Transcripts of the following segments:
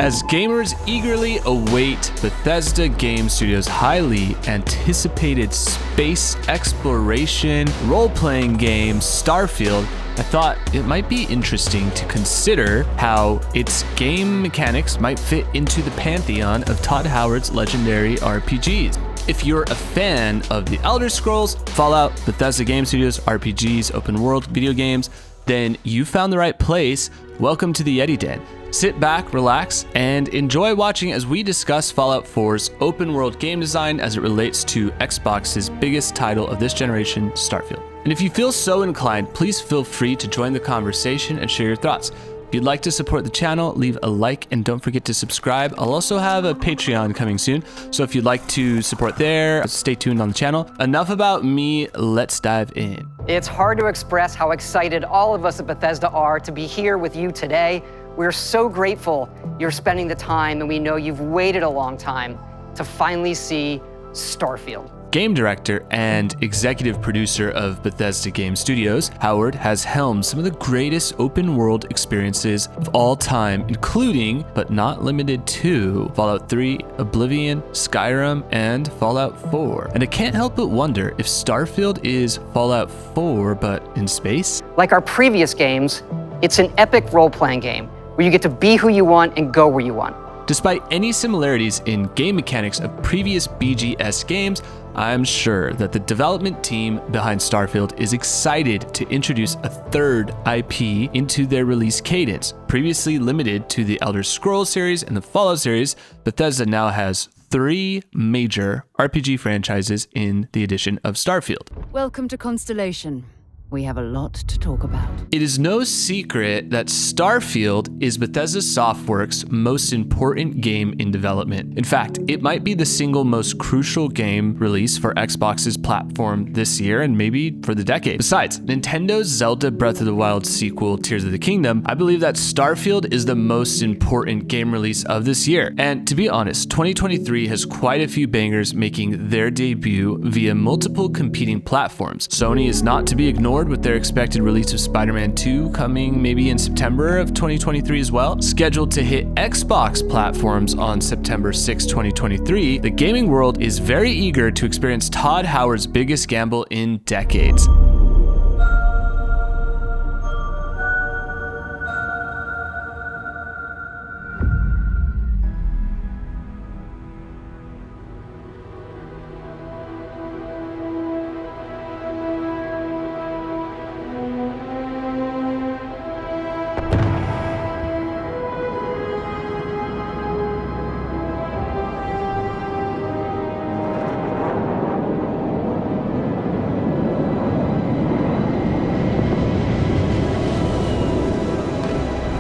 As gamers eagerly await Bethesda Game Studios' highly anticipated space exploration role-playing game Starfield, I thought it might be interesting to consider how its game mechanics might fit into the pantheon of Todd Howard's legendary RPGs. If you're a fan of the Elder Scrolls, Fallout, Bethesda Game Studios, RPGs, open world video games, then you found the right place. Welcome to the Yeti Den. Sit back, relax, and enjoy watching as we discuss Fallout 4's open world game design as it relates to Xbox's biggest title of this generation, Starfield. And if you feel so inclined, please feel free to join the conversation and share your thoughts. If you'd like to support the channel, leave a like and don't forget to subscribe. I'll also have a Patreon coming soon, so if you'd like to support there, stay tuned on the channel. Enough about me, let's dive in. It's hard to express how excited all of us at Bethesda are to be here with you today. We're so grateful you're spending the time, and we know you've waited a long time to finally see Starfield. Game director and executive producer of Bethesda Game Studios, Howard has helmed some of the greatest open world experiences of all time, including, but not limited to, Fallout 3, Oblivion, Skyrim, and Fallout 4. And I can't help but wonder if Starfield is Fallout 4, but in space? Like our previous games, it's an epic role-playing game where you get to be who you want and go where you want. Despite any similarities in game mechanics of previous BGS games, I'm sure that the development team behind Starfield is excited to introduce a third IP into their release cadence. Previously limited to the Elder Scrolls series and the Fallout series, Bethesda now has 3 major RPG franchises in the edition of Starfield. Welcome to Constellation. We have a lot to talk about. It is no secret that Starfield is Bethesda Softworks' most important game in development. In fact, it might be the single most crucial game release for Xbox's platform this year and maybe for the decade. Besides Nintendo's Zelda Breath of the Wild sequel, Tears of the Kingdom, I believe that Starfield is the most important game release of this year. And to be honest, 2023 has quite a few bangers making their debut via multiple competing platforms. Sony is not to be ignored with their expected release of Spider-Man 2 coming maybe in September of 2023 as well. Scheduled to hit Xbox platforms on September 6, 2023, the gaming world is very eager to experience Todd Howard's biggest gamble in decades.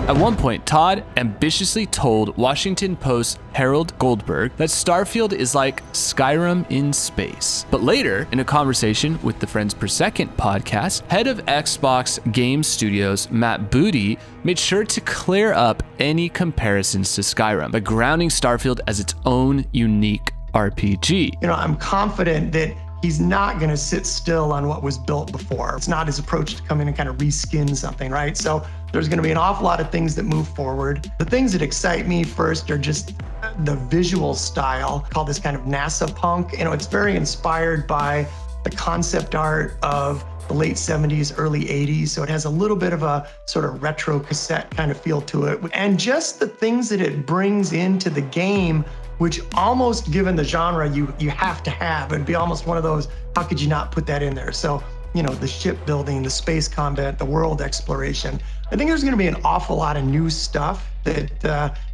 At one point, Todd ambitiously told Washington Post's Harold Goldberg that Starfield is like Skyrim in space. But later, in a conversation with the Friends Per Second podcast, head of Xbox Game Studios, Matt Booty, made sure to clear up any comparisons to Skyrim by grounding Starfield as its own unique RPG. I'm confident that he's not going to sit still on what was built before. It's not his approach to come in and kind of reskin something, right? So there's going to be an awful lot of things that move forward. The things that excite me first are just the visual style, called this kind of NASA punk. It's very inspired by the concept art of the late 70s, early 80s. So it has a little bit of a sort of retro cassette kind of feel to it. And just the things that it brings into the game, which almost given the genre you have to have. It'd be almost one of those, how could you not put that in there? So, the shipbuilding, the space combat, the world exploration. I think there's going to be an awful lot of new stuff that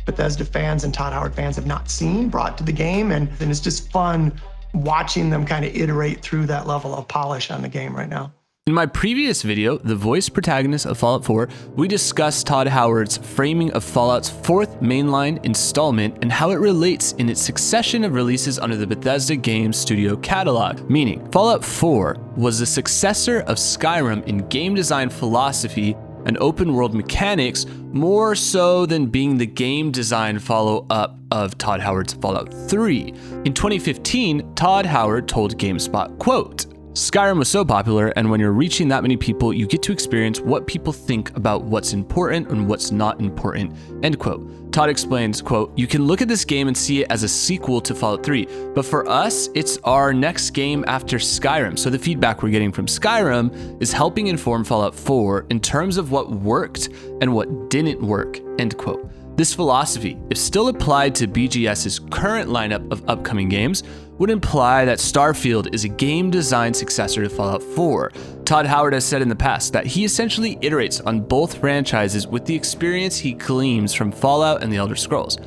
Bethesda fans and Todd Howard fans have not seen brought to the game. And it's just fun watching them kind of iterate through that level of polish on the game right now. In my previous video, The Voice Protagonist of Fallout 4, we discussed Todd Howard's framing of Fallout's 4th mainline installment and how it relates in its succession of releases under the Bethesda Game Studio catalog, meaning Fallout 4 was the successor of Skyrim in game design philosophy and open world mechanics, more so than being the game design follow-up of Todd Howard's Fallout 3. In 2015, Todd Howard told GameSpot, quote, Skyrim was so popular, and when you're reaching that many people, you get to experience what people think about what's important and what's not important, end quote. Todd explains, quote, "You can look at this game and see it as a sequel to Fallout 3, but for us, it's our next game after Skyrim. So the feedback we're getting from Skyrim is helping inform Fallout 4 in terms of what worked and what didn't work," end quote. This philosophy, if still applied to BGS's current lineup of upcoming games, would imply that Starfield is a game design successor to Fallout 4. Todd Howard has said in the past that he essentially iterates on both franchises with the experience he gleans from Fallout and the Elder Scrolls.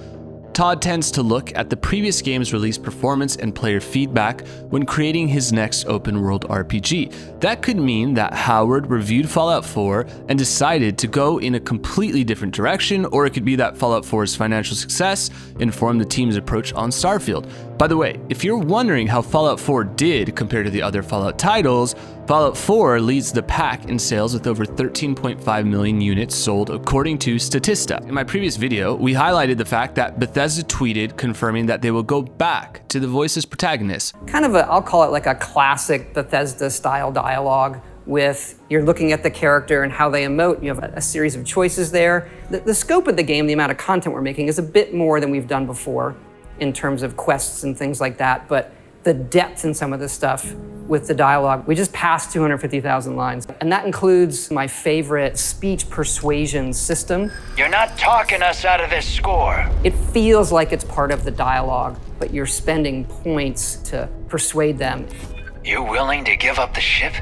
Todd tends to look at the previous game's release performance and player feedback when creating his next open-world RPG. That could mean that Howard reviewed Fallout 4 and decided to go in a completely different direction, or it could be that Fallout 4's financial success informed the team's approach on Starfield. By the way, if you're wondering how Fallout 4 did compared to the other Fallout titles, Fallout 4 leads the pack in sales with over 13.5 million units sold according to Statista. In my previous video, we highlighted the fact that Bethesda tweeted confirming that they will go back to the voiceless protagonists. Kind of I'll call it like a classic Bethesda style dialogue with you're looking at the character and how they emote. You have a series of choices there. The scope of the game, the amount of content we're making is a bit more than we've done before in terms of quests and things like that, but the depth in some of this stuff with the dialogue. We just passed 250,000 lines, and that includes my favorite speech persuasion system. You're not talking us out of this score. It feels like it's part of the dialogue, but you're spending points to persuade them. You willing to give up the ship?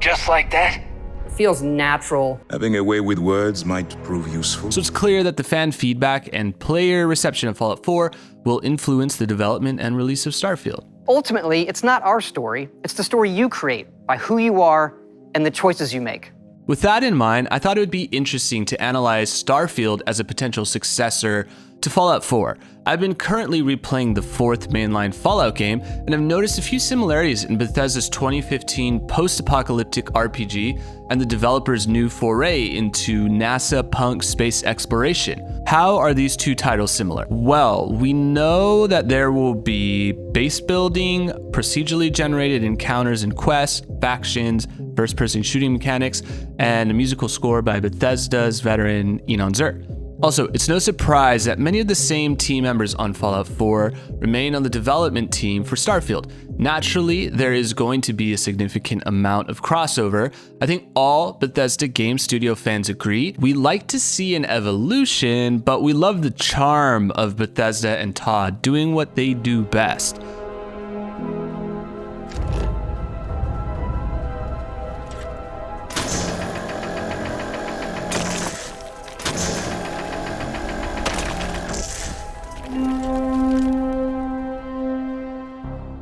Just like that? It feels natural. Having a way with words might prove useful. So it's clear that the fan feedback and player reception of Fallout 4 will influence the development and release of Starfield. Ultimately, it's not our story, it's the story you create by who you are and the choices you make. With that in mind, I thought it would be interesting to analyze Starfield as a potential successor to Fallout 4. I've been currently replaying the fourth mainline Fallout game, and I've noticed a few similarities in Bethesda's 2015 post-apocalyptic RPG and the developer's new foray into NASA punk space exploration. How are these two titles similar? Well, we know that there will be base building, procedurally generated encounters and quests, factions, first-person shooting mechanics, and a musical score by Bethesda's veteran Enon Zur. Also, it's no surprise that many of the same team members on Fallout 4 remain on the development team for Starfield. Naturally, there is going to be a significant amount of crossover. I think all Bethesda game studio fans agree. We like to see an evolution, but we love the charm of Bethesda and Todd doing what they do best.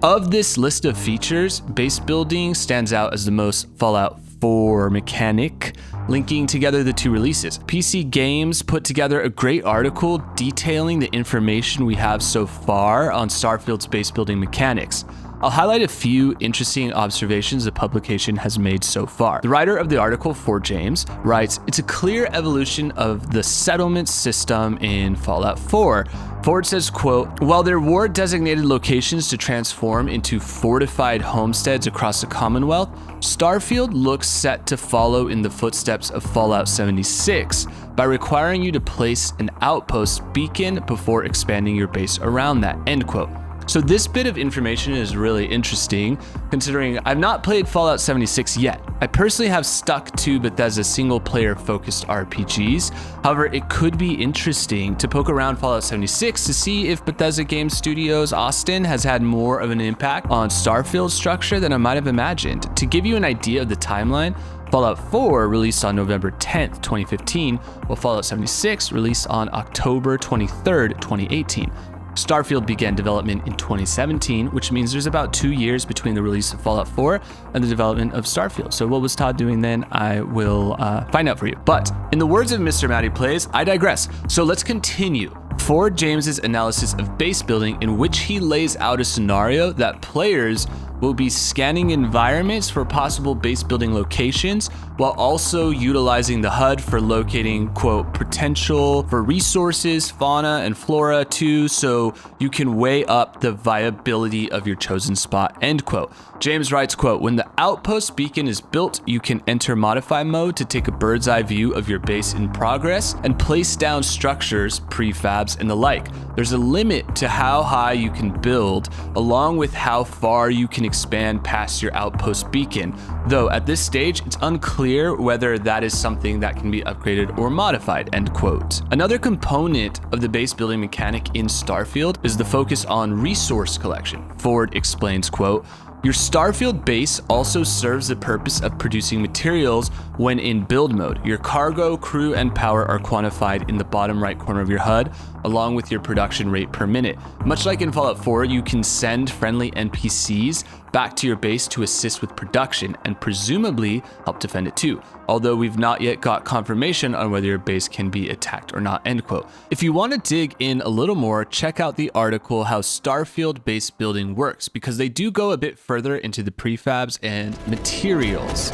Of this list of features, base building stands out as the most Fallout 4 mechanic, linking together the two releases. PC Games put together a great article detailing the information we have so far on Starfield's base building mechanics. I'll highlight a few interesting observations the publication has made so far. The writer of the article, For James, writes, "It's a clear evolution of the settlement system in Fallout 4. Ford says, quote, "While there were designated locations to transform into fortified homesteads across the Commonwealth, Starfield looks set to follow in the footsteps of Fallout 76 by requiring you to place an outpost beacon before expanding your base around that," end quote. So this bit of information is really interesting, considering I've not played Fallout 76 yet. I personally have stuck to Bethesda's single-player focused RPGs. However, it could be interesting to poke around Fallout 76 to see if Bethesda Game Studios Austin has had more of an impact on Starfield's structure than I might have imagined. To give you an idea of the timeline, Fallout 4 released on November 10th, 2015, while Fallout 76 released on October 23rd, 2018. Starfield began development in 2017, which means there's about 2 years between the release of Fallout 4 and the development of Starfield. So what was Todd doing then? I will find out for you. But in the words of Mr. Matty Plays, I digress. So let's continue. for James's analysis of base building, in which he lays out a scenario that players will be scanning environments for possible base building locations while also utilizing the HUD for locating, quote, potential for resources, fauna, and flora too, so you can weigh up the viability of your chosen spot, end quote. James writes, quote, when the outpost beacon is built, you can enter modify mode to take a bird's eye view of your base in progress and place down structures, prefabs, and the like. There's a limit to how high you can build, along with how far you can expand past your outpost beacon, though at this stage, it's unclear whether that is something that can be upgraded or modified, end quote. Another component of the base building mechanic in Starfield is the focus on resource collection. Ford explains, quote, your Starfield base also serves the purpose of producing materials when in build mode. Your cargo, crew, and power are quantified in the bottom right corner of your HUD, along with your production rate per minute. Much like in Fallout 4, you can send friendly NPCs back to your base to assist with production and presumably help defend it too, although we've not yet got confirmation on whether your base can be attacked or not, end quote. If you want to dig in a little more, check out the article How Starfield Base Building Works, because they do go a bit further into the prefabs and materials.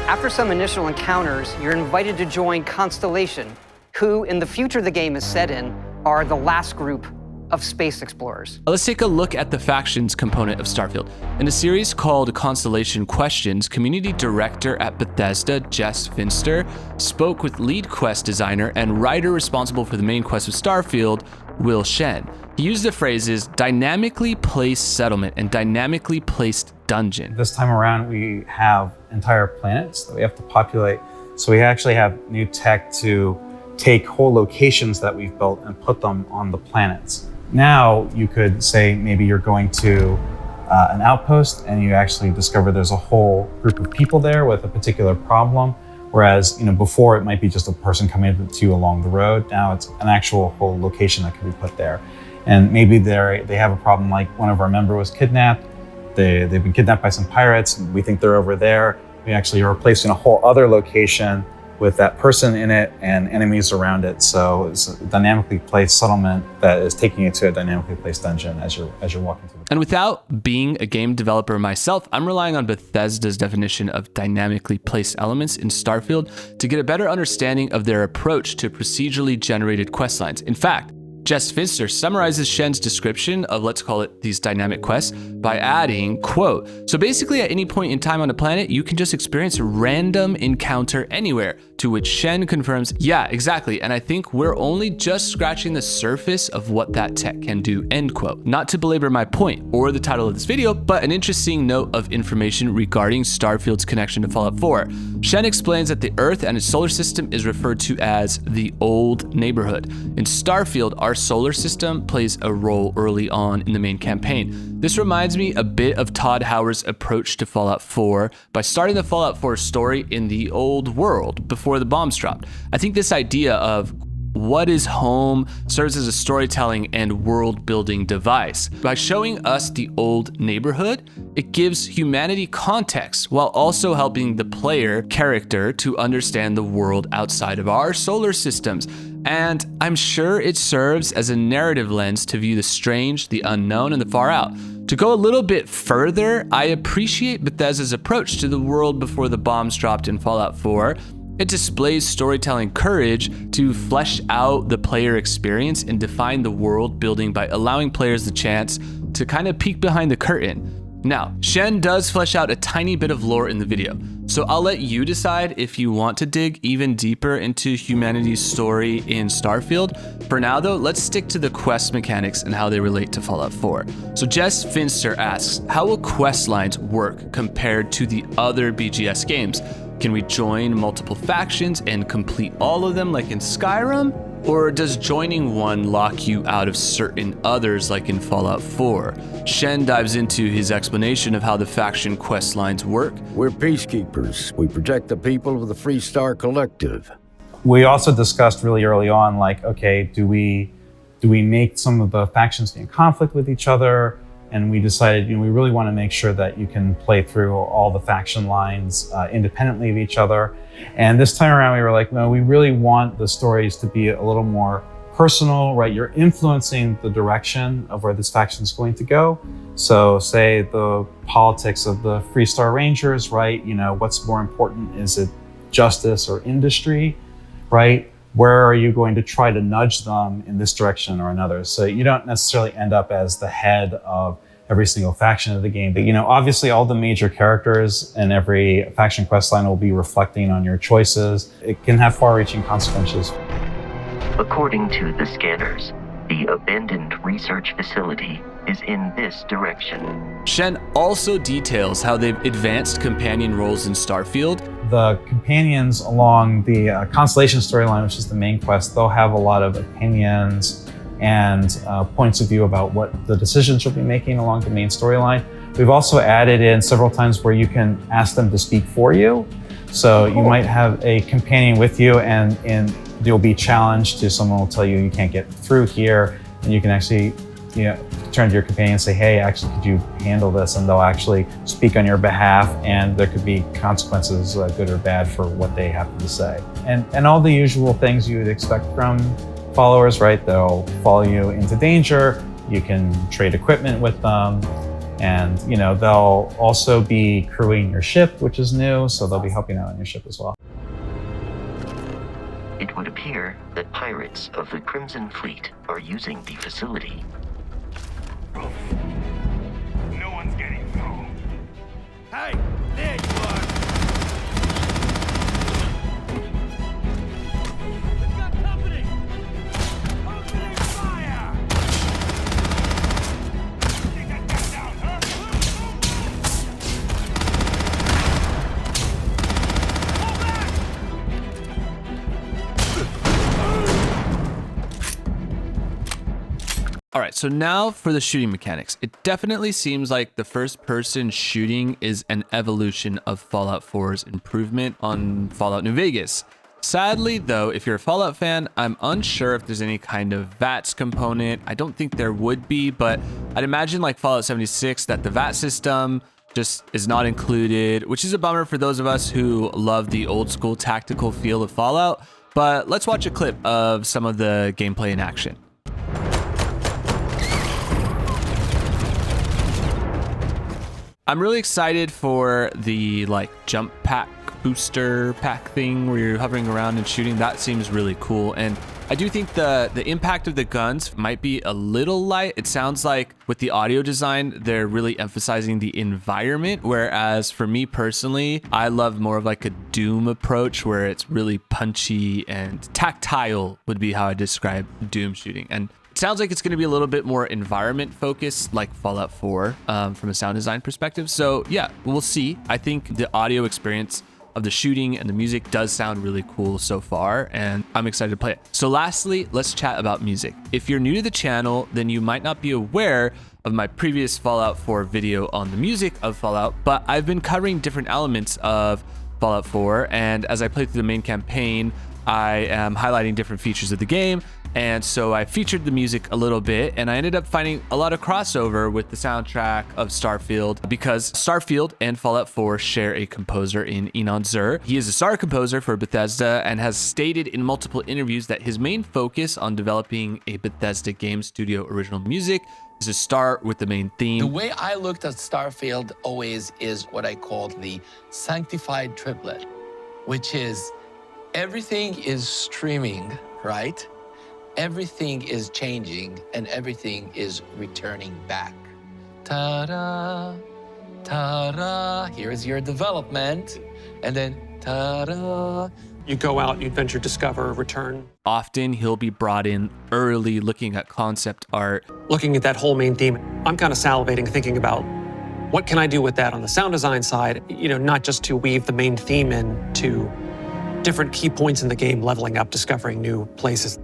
After some initial encounters, you're invited to join Constellation, who, in the future the game is set in, are the last group of space explorers. Let's take a look at the factions component of Starfield. In a series called Constellation Questions, community director at Bethesda, Jess Finster, spoke with lead quest designer and writer responsible for the main quest of Starfield, Will Shen. He used the phrases dynamically placed settlement and dynamically placed dungeon. This time around, we have entire planets that we have to populate. So we actually have new tech to take whole locations that we've built and put them on the planets. Now you could say maybe you're going to an outpost and you actually discover there's a whole group of people there with a particular problem. Whereas, before it might be just a person coming to you along the road. Now it's an actual whole location that can be put there. And maybe they have a problem, like one of our members was kidnapped. They've been kidnapped by some pirates. We think they're over there. We actually are replacing a whole other location with that person in it and enemies around it. So it's a dynamically placed settlement that is taking you to a dynamically placed dungeon as you're walking through. And without being a game developer myself, I'm relying on Bethesda's definition of dynamically placed elements in Starfield to get a better understanding of their approach to procedurally generated quest lines. In fact, Jess Finster summarizes Shen's description of, let's call it, these dynamic quests by adding, quote, so basically at any point in time on a planet, you can just experience a random encounter anywhere, to which Shen confirms, yeah, exactly, and I think we're only just scratching the surface of what that tech can do, end quote. Not to belabor my point or the title of this video, but an interesting note of information regarding Starfield's connection to Fallout 4. Shen explains that the Earth and its solar system is referred to as the Old Neighborhood. In Starfield, our solar system plays a role early on in the main campaign. This reminds me a bit of Todd Howard's approach to Fallout 4 by starting the Fallout 4 story in the old world before the bombs dropped. I think this idea of what is home serves as a storytelling and world-building device. By showing us the old neighborhood, it gives humanity context while also helping the player character to understand the world outside of our solar systems. And I'm sure it serves as a narrative lens to view the strange, the unknown, and the far out. To go a little bit further, I appreciate Bethesda's approach to the world before the bombs dropped in Fallout 4. It displays storytelling courage to flesh out the player experience and define the world building by allowing players the chance to kind of peek behind the curtain. Now, Shen does flesh out a tiny bit of lore in the video, so I'll let you decide if you want to dig even deeper into humanity's story in Starfield. For now though, let's stick to the quest mechanics and how they relate to Fallout 4. So Jess Finster asks, how will quest lines work compared to the other BGS games? Can we join multiple factions and complete all of them like in Skyrim? Or does joining one lock you out of certain others like in Fallout 4? Shen dives into his explanation of how the faction quest lines work. We're peacekeepers. We protect the people of the Free Star Collective. We also discussed really early on, like, okay, do we make some of the factions be in conflict with each other? And we decided, we really want to make sure that you can play through all the faction lines independently of each other. And this time around, we were like, no, we really want the stories to be a little more personal, right? You're influencing the direction of where this faction is going to go. So say the politics of the Free Star Rangers, right? What's more important? Is it justice or industry, right? Where are you going to try to nudge them in this direction or another? So you don't necessarily end up as the head of every single faction of the game. But, obviously all the major characters in every faction quest line will be reflecting on your choices. It can have far-reaching consequences. According to the scanners, the abandoned research facility is in this direction. Shen also details how they've advanced companion roles in Starfield. The companions along the Constellation storyline, which is the main quest, they'll have a lot of opinions and points of view about what the decisions you'll be making along the main storyline. We've also added in several times where you can ask them to speak for you. So you might have a companion with you and you'll be challenged to someone will tell you you can't get through here, and you can actually turn to your companion and say, hey, actually, could you handle this? And they'll actually speak on your behalf, and there could be consequences, good or bad, for what they happen to say. And all the usual things you would expect from followers, right? They'll follow you into danger. You can trade equipment with them. And they'll also be crewing your ship, which is new, so they'll be helping out on your ship as well. It would appear that pirates of the Crimson Fleet are using the facility. No one's getting through. Hey, there you are! We've got company! Opening fire! Take that guy down, huh? Pull back! All right, so now for the shooting mechanics. It definitely seems like the first-person shooting is an evolution of Fallout 4's improvement on Fallout New Vegas. Sadly, though, if you're a Fallout fan, I'm unsure if there's any kind of VATS component. I don't think there would be, but I'd imagine like Fallout 76 that the VAT system just is not included, which is a bummer for those of us who love the old school tactical feel of Fallout. But let's watch a clip of some of the gameplay in action. I'm really excited for the jump pack booster pack thing where you're hovering around and shooting. That seems really cool. And I do think the impact of the guns might be a little light. It sounds like with the audio design, they're really emphasizing the environment. Whereas for me personally, I love more of like a Doom approach where it's really punchy and tactile would be how I describe Doom shooting. And sounds like it's going to be a little bit more environment focused like Fallout 4 from a sound design perspective. So yeah, we'll see. I think the audio experience of the shooting and the music does sound really cool so far, and I'm excited to play it. So lastly, let's chat about music. If you're new to the channel, then you might not be aware of my previous Fallout 4 video on the music of Fallout, but I've been covering different elements of Fallout 4, and as I play through the main campaign, I am highlighting different features of the game. And so I featured the music a little bit, and I ended up finding a lot of crossover with the soundtrack of Starfield because Starfield and Fallout 4 share a composer in Enon Zur. He is a star composer for Bethesda and has stated in multiple interviews that his main focus on developing a Bethesda game studio original music is to start with the main theme. The way I looked at Starfield always is what I called the sanctified triplet, which is everything is streaming, right? Everything is changing and everything is returning back. Ta-da, ta-da, here's your development. And then ta-da. You go out, you adventure, discover, return. Often he'll be brought in early looking at concept art. Looking at that whole main theme, I'm kind of salivating thinking about what can I do with that on the sound design side, not just to weave the main theme into different key points in the game, leveling up, discovering new places.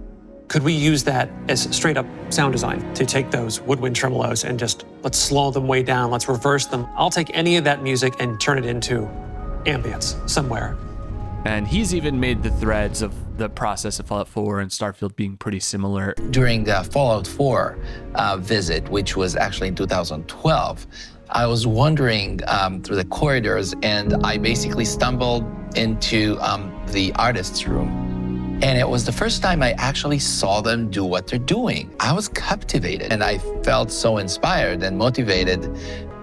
Could we use that as straight up sound design to take those woodwind tremolos and just let's slow them way down, let's reverse them. I'll take any of that music and turn it into ambience somewhere. And he's even made the threads of the process of Fallout 4 and Starfield being pretty similar. During the Fallout 4 visit, which was actually in 2012, I was wandering through the corridors, and I basically stumbled into the artist's room. And it was the first time I actually saw them do what they're doing. I was captivated, and I felt so inspired and motivated,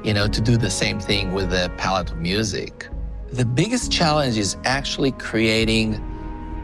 to do the same thing with the palette of music. The biggest challenge is actually creating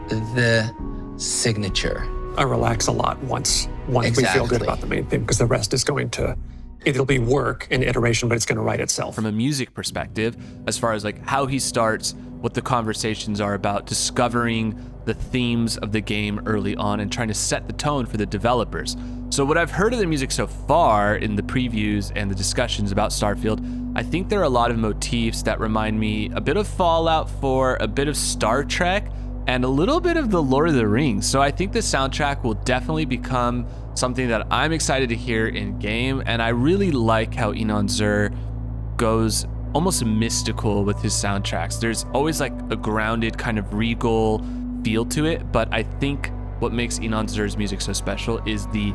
the signature. I relax a lot once Exactly. we feel good about the main theme, because the rest is going to, it'll be work and iteration, but it's going to write itself. From a music perspective, as far as like how he starts, what the conversations are about, discovering the themes of the game early on and trying to set the tone for the developers. So what I've heard of the music so far in the previews and the discussions about Starfield, I think there are a lot of motifs that remind me a bit of Fallout 4, a bit of Star Trek, and a little bit of the Lord of the Rings. So I think the soundtrack will definitely become something that I'm excited to hear in game. And I really like how Inon Zur goes almost mystical with his soundtracks. There's always like a grounded kind of regal feel to it, but I think what makes Inon Zur's music so special is the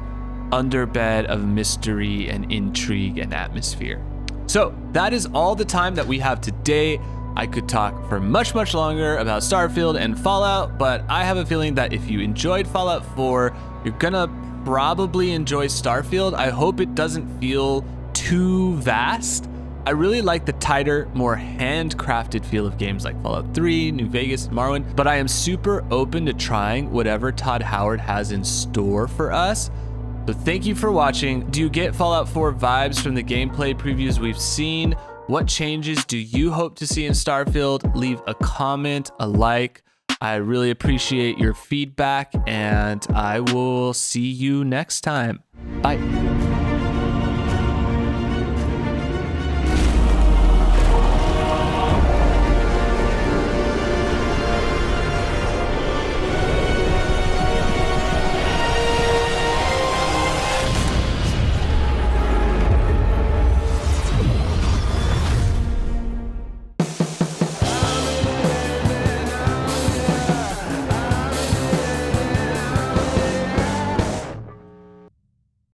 underbed of mystery and intrigue and atmosphere. So that is all the time that we have today. I could talk for much, much longer about Starfield and Fallout, but I have a feeling that if you enjoyed Fallout 4, you're gonna probably enjoy Starfield. I hope it doesn't feel too vast. I really like the tighter, more handcrafted feel of games like Fallout 3, New Vegas, and Morrowind, but I am super open to trying whatever Todd Howard has in store for us. So thank you for watching. Do you get Fallout 4 vibes from the gameplay previews we've seen? What changes do you hope to see in Starfield? Leave a comment, a like. I really appreciate your feedback, and I will see you next time. Bye.